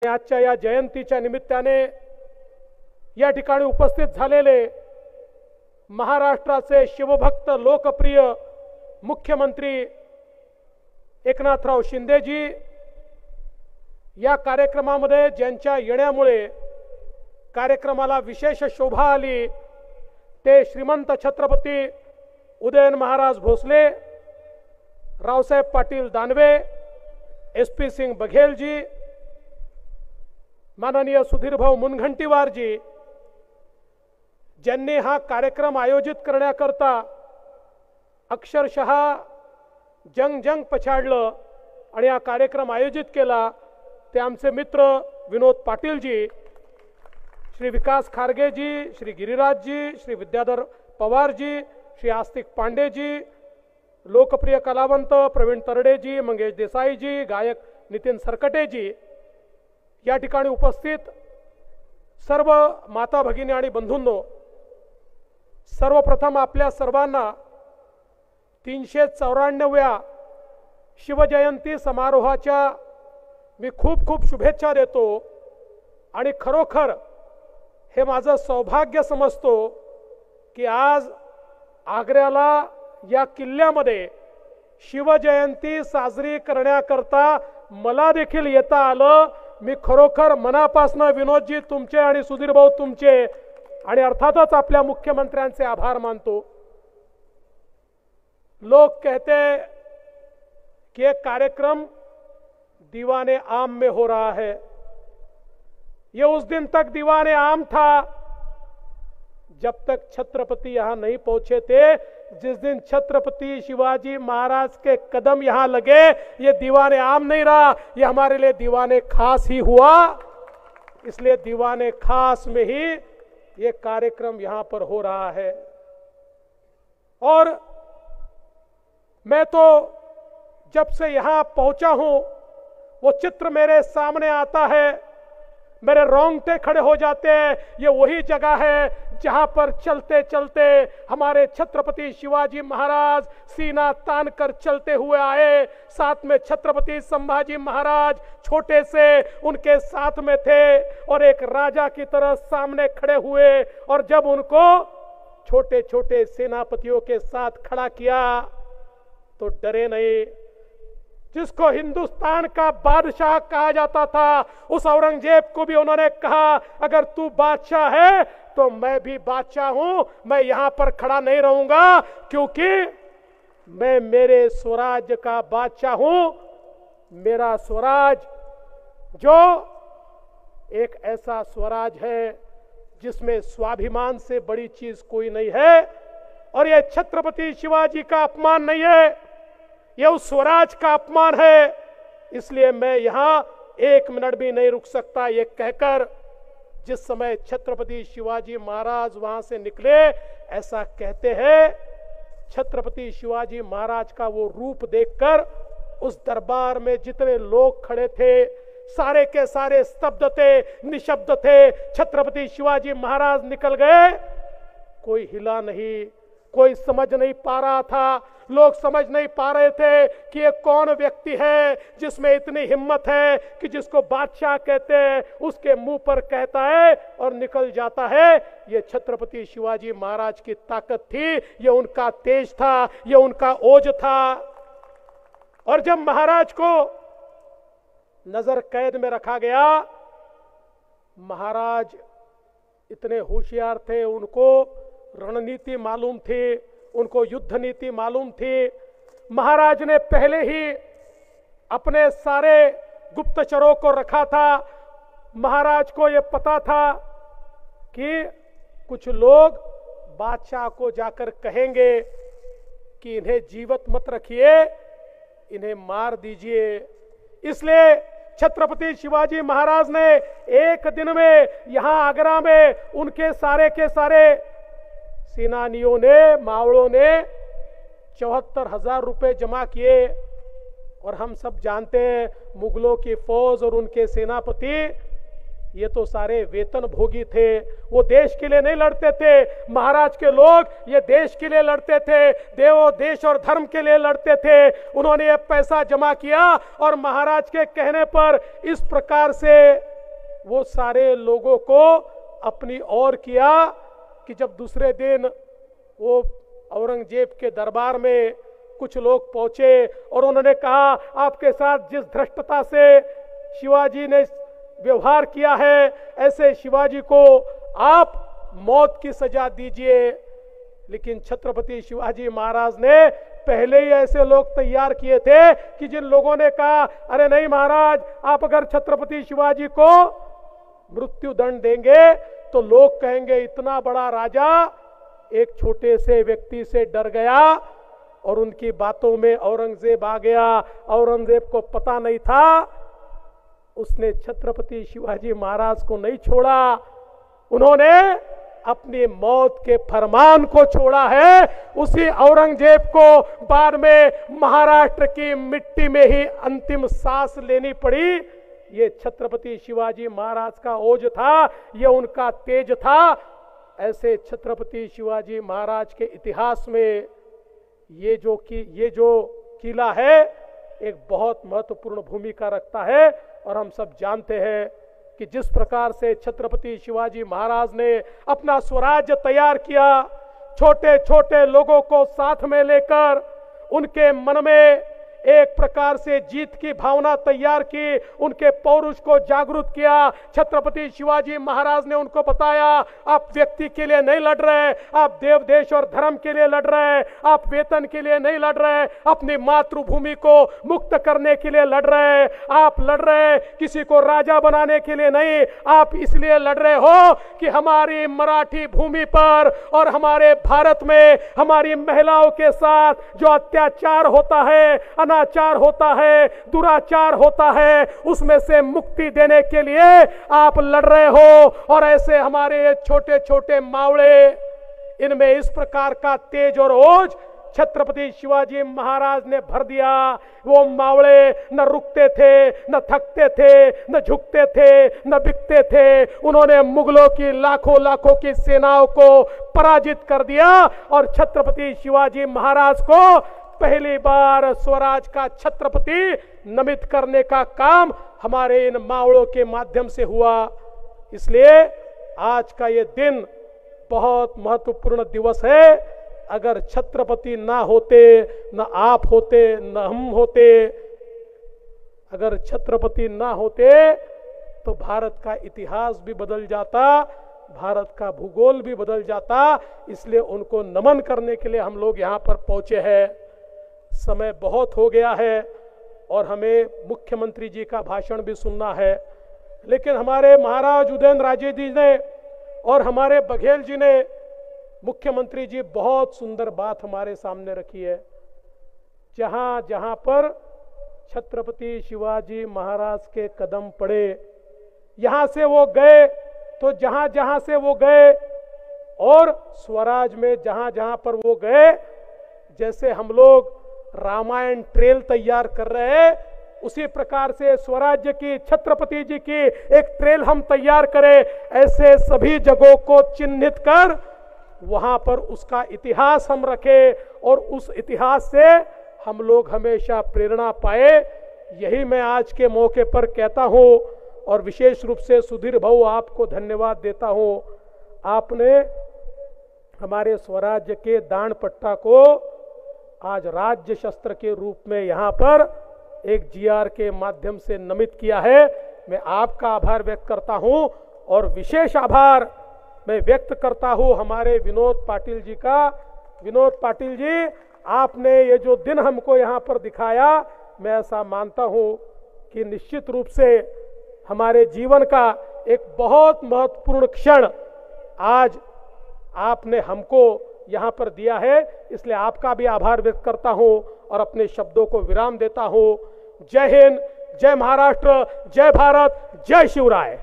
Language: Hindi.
आजच्या या जयंतीच्या निमित्ताने या ठिकाणी उपस्थित झालेले महाराष्ट्राचे शिवभक्त लोकप्रिय मुख्यमंत्री एकनाथराव शिंदेजी या कार्यक्रमामध्ये ज्यांच्या येण्यामुळे कार्यक्रमाला विशेष शोभा आली ते श्रीमंत छत्रपती उदयन महाराज भोसले, रावसाहेब पाटील दानवे, SP सिंह बघेल जी, माननीय सुधीरभाऊ मुनगंटीवार जी, ज्यांनी हा कार्यक्रम आयोजित करण्याकरता अक्षरशः जंग पछाडलं आणि हा कार्यक्रम आयोजित केला ते आमचे मित्र विनोद पाटील जी, श्री विकास खारगे जी, श्री गिरिराज जी, श्री विद्याधर पवार जी, श्री आस्तिक पांडे जी, लोकप्रिय कलावंत प्रवीण तरडे जी, मंगेश देसाई जी, गायक नितीन सरकटे जी, या ठिकाणी उपस्थित सर्व माता भगिनी आणि बंधूंनो, सर्वप्रथम आपल्या सर्वांना 394व्या शिवजयंती समारोहाच्या मी खूप खूप शुभेच्छा देतो आणि खरोखर हे माझं सौभाग्य समजतो की आज आग्र्याला या किल्ल्यामध्ये शिवजयंती साजरी करण्याकरता मला देखील येता आलं। मी खरोखर मनापासून विनोदजी तुमचे आणि सुधीरभाऊ तुमचे आणि अर्थातच आपल्या मुख्यमंत्र्यांचे आभार मानतो। लोग कहते कि ये कार्यक्रम दीवाने आम में हो रहा है। ये उस दिन तक दीवाने आम था जब तक छत्रपति यहां नहीं पहुंचे थे। जिस दिन छत्रपति शिवाजी महाराज के कदम यहां लगे ये दीवाने आम नहीं रहा, ये हमारे लिए दीवाने खास ही हुआ। इसलिए दीवाने खास में ही ये कार्यक्रम यहां पर हो रहा है। और मैं तो जब से यहां पहुंचा हूं वो चित्र मेरे सामने आता है, मेरे रोंगटे खड़े हो जाते हैं। ये वही जगह है जहां पर चलते चलते हमारे छत्रपति शिवाजी महाराज सीना तान कर चलते हुए आए। साथ में छत्रपति संभाजी महाराज छोटे से उनके साथ में थे और एक राजा की तरह सामने खड़े हुए। और जब उनको छोटे छोटे सेनापतियों के साथ खड़ा किया तो डरे नहीं। जिसको हिंदुस्तान का बादशाह कहा जाता था उस औरंगजेब को भी उन्होंने कहा अगर तू बादशाह है तो मैं भी बादशाह हूं, मैं यहां पर खड़ा नहीं रहूंगा क्योंकि मैं मेरे स्वराज्य का बादशाह हूं। मेरा स्वराज जो एक ऐसा स्वराज है जिसमें स्वाभिमान से बड़ी चीज कोई नहीं है। और यह छत्रपति शिवाजी का अपमान नहीं है, यह उस स्वराज का अपमान है। इसलिए मैं यहां 1 मिनट भी नहीं रुक सकता। ये कहकर जिस समय छत्रपति शिवाजी महाराज वहां से निकले, ऐसा कहते हैं छत्रपति शिवाजी महाराज का वो रूप देखकर उस दरबार में जितने लोग खड़े थे सारे के सारे स्तब्ध थे, निशब्द थे। छत्रपति शिवाजी महाराज निकल गए, कोई हिला नहीं, कोई समझ नहीं पा रहा था। लोग समझ नहीं पा रहे थे कि ये कौन व्यक्ति है जिसमें इतनी हिम्मत है कि जिसको बादशाह कहते हैं उसके मुंह पर कहता है और निकल जाता है। ये छत्रपति शिवाजी महाराज की ताकत थी, ये उनका तेज था, ये उनका ओज था। और जब महाराज को नजर कैद में रखा गया, महाराज इतने होशियार थे, उनको रणनीति मालूम थी, उनको युद्ध नीति मालूम थी। महाराज ने पहले ही अपने सारे गुप्तचरों को रखा था। महाराज को यह पता था कि कुछ लोग बादशाह को जाकर कहेंगे कि इन्हें जीवित मत रखिए, इन्हें मार दीजिए। इसलिए छत्रपति शिवाजी महाराज ने एक दिन में यहां आगरा में उनके सारे के सारे सेनानियों ने, मावड़ों ने 74,000 रुपए जमा किए। और हम सब जानते हैं मुगलों की फौज और उनके सेनापति ये तो सारे वेतन भोगी थे, वो देश के लिए नहीं लड़ते थे। महाराज के लोग ये देश के लिए लड़ते थे, देश और धर्म के लिए लड़ते थे। उन्होंने ये पैसा जमा किया और महाराज के कहने पर इस प्रकार से वो सारे लोगों को अपनी ओर किया कि जब दूसरे दिन वो औरंगजेब के दरबार में कुछ लोग पहुंचे और उन्होंने कहा, आपके साथ जिस धृष्टता से शिवाजी ने व्यवहार किया है, ऐसे शिवाजी को आप मौत की सजा दीजिए। लेकिन छत्रपति शिवाजी महाराज ने पहले ही ऐसे लोग तैयार किए थे कि जिन लोगों ने कहा, अरे नहीं महाराज, आप अगर छत्रपति शिवाजी को मृत्यु दंड देंगे तो लोग कहेंगे इतना बड़ा राजा एक छोटे से व्यक्ति से डर गया और उनकी बातों में औरंगजेब आ गया। औरंगजेब को पता नहीं था, उसने छत्रपति शिवाजी महाराज को नहीं छोड़ा, उन्होंने अपनी मौत के फरमान को छोड़ा है। उसी औरंगजेब को बाद में महाराष्ट्र की मिट्टी में ही अंतिम सांस लेनी पड़ी। ये छत्रपति शिवाजी महाराज का ओज था, ये उनका तेज था। ऐसे छत्रपति शिवाजी महाराज के इतिहास में ये जो किला है एक बहुत महत्वपूर्ण भूमिका रखता है। और हम सब जानते हैं कि जिस प्रकार से छत्रपति शिवाजी महाराज ने अपना स्वराज्य तैयार किया, छोटे छोटे लोगों को साथ में लेकर उनके मन में एक प्रकार से जीत की भावना तैयार की, उनके पौरुष को जागरूक किया। छत्रपति शिवाजी महाराज ने उनको बताया, आप व्यक्ति के लिए नहीं लड़ रहे, आप देव देश और धर्म के लिए लड़ रहे, आप वेतन के लिए नहीं लड़ रहे, अपनी मातृभूमि को मुक्त करने के लिए लड़ रहे, आप लड़ रहे किसी को राजा बनाने के लिए नहीं, आप इसलिए लड़ रहे हो कि हमारी मराठी भूमि पर और हमारे भारत में हमारी महिलाओं के साथ जो अत्याचार होता है, अनाचार होता है, दुराचार होता है, उसमें से मुक्ति देने के लिए आप लड़ रहे हो। और ऐसे हमारे छोटे छोटे मावड़े, इनमें इस प्रकार का तेज और ओज छत्रपति शिवाजी महाराज ने भर दिया। वो मावड़े न रुकते थे, न थकते थे, न झुकते थे, न बिकते थे। उन्होंने मुगलों की लाखों लाखों की सेनाओं को पराजित कर दिया और छत्रपति शिवाजी महाराज को पहली बार स्वराज का छत्रपति नमित करने का काम हमारे इन मावड़ों के माध्यम से हुआ। इसलिए आज का ये दिन बहुत महत्वपूर्ण दिवस है। अगर छत्रपति ना होते, न आप होते, न हम होते, अगर छत्रपति ना होते तो भारत का इतिहास भी बदल जाता, भारत का भूगोल भी बदल जाता। इसलिए उनको नमन करने के लिए हम लोग यहाँ पर पहुंचे हैं। समय बहुत हो गया है और हमें मुख्यमंत्री जी का भाषण भी सुनना है, लेकिन हमारे महाराज उदयन राजे जी ने और हमारे बघेल जी ने, मुख्यमंत्री जी बहुत सुंदर बात हमारे सामने रखी है। जहां जहां पर छत्रपति शिवाजी महाराज के कदम पड़े, यहां से वो गए तो जहां जहां से वो गए, और स्वराज में जहां जहां पर वो गए, जैसे हम लोग रामायण ट्रेल तैयार कर रहे हैं, उसी प्रकार से स्वराज्य की, छत्रपति जी की एक ट्रेल हम तैयार करें। ऐसे सभी जगहों को चिन्हित कर वहां पर उसका इतिहास हम रखें और उस इतिहास से हम लोग हमेशा प्रेरणा पाए। यही मैं आज के मौके पर कहता हूं और विशेष रूप से सुधीर भाऊ आपको धन्यवाद देता हूं। आपने हमारे स्वराज्य के दान पट्टा को आज राज्य शस्त्र के रूप में यहाँ पर एक जीआर के माध्यम से नमित किया है। मैं आपका आभार व्यक्त करता हूँ और विशेष आभार मैं व्यक्त करता हूँ हमारे विनोद पाटिल जी का। विनोद पाटिल जी, आपने ये जो दिन हमको यहाँ पर दिखाया, मैं ऐसा मानता हूँ कि निश्चित रूप से हमारे जीवन का एक बहुत महत्वपूर्ण क्षण आज आपने हमको यहाँ पर दिया है। इसलिए आपका भी आभार व्यक्त करता हूँ और अपने शब्दों को विराम देता हूँ। जय हिंद, जय महाराष्ट्र, जय भारत, जय शिवराय।